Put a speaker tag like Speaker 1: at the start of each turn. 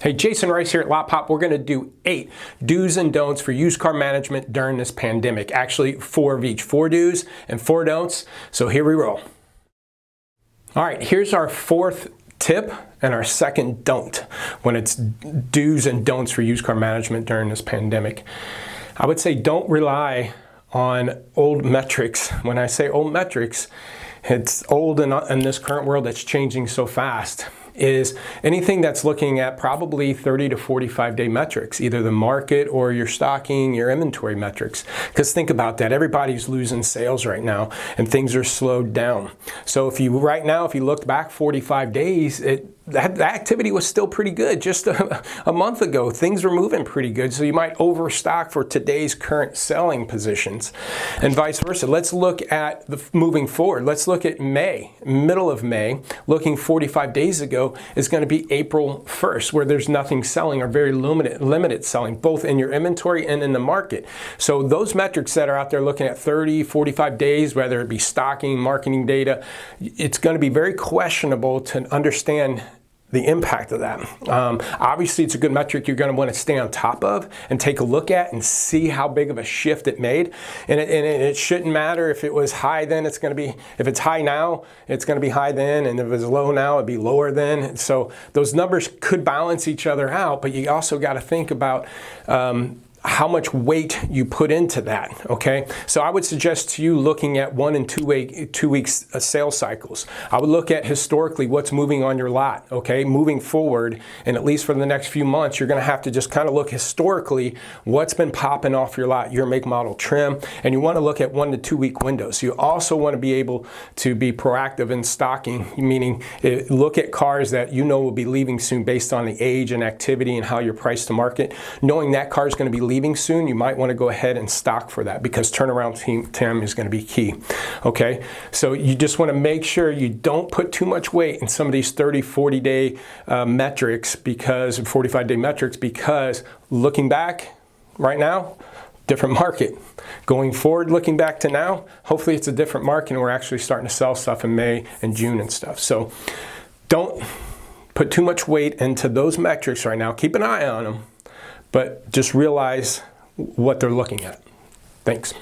Speaker 1: Hey, Jasen Rice here at Lotpop. We're going to do 8 do's and don'ts for used car management during this pandemic. Actually, 4 of each. 4 do's and 4 don'ts. So here we roll. All right, here's our 4th tip and our 2nd don't when it's do's and don'ts for used car management during this pandemic. I would say don't rely on old metrics. When I say old metrics, it's old in this current world that's changing so fast. Is anything that's looking at probably 30 to 45 day metrics, either the market or your stocking, your inventory metrics. Because think about that, everybody's losing sales right now and things are slowed down. So if you looked back 45 days, that activity was still pretty good. Just a month ago, things were moving pretty good. So you might overstock for today's current selling positions and vice versa. Let's look at moving forward. Let's look at May, middle of May, looking 45 days ago is going to be April 1st, where there's nothing selling or very limited selling, both in your inventory and in the market. So those metrics that are out there looking at 30, 45 days, whether it be stocking, marketing data, it's going to be very questionable to understand the impact of that. Obviously, it's a good metric you're going to want to stay on top of and take a look at and see how big of a shift it made. And it shouldn't matter if it was high then, if it's high now, it's going to be high then, and if it's low now, it'd be lower then. So those numbers could balance each other out, but you also got to think about how much weight you put into that, okay? So I would suggest to you looking at 1 and 2 weeks sales cycles. I would look at historically what's moving on your lot, okay? Moving forward, and at least for the next few months, you're gonna have to just kind of look historically what's been popping off your lot, your make, model, trim, and you wanna look at 1 to 2 week windows. You also wanna be able to be proactive in stocking, meaning look at cars that you know will be leaving soon based on the age and activity and how you're priced to market. Knowing that car is gonna be leaving soon, you might want to go ahead and stock for that because turnaround time is going to be key. Okay, so you just want to make sure you don't put too much weight in some of these 30, 40 day metrics, because 45 day metrics, because looking back right now, different market. Going forward, looking back to now, hopefully it's a different market and we're actually starting to sell stuff in May and June and stuff. So don't put too much weight into those metrics right now. Keep an eye on them, but just realize what they're looking at. Thanks.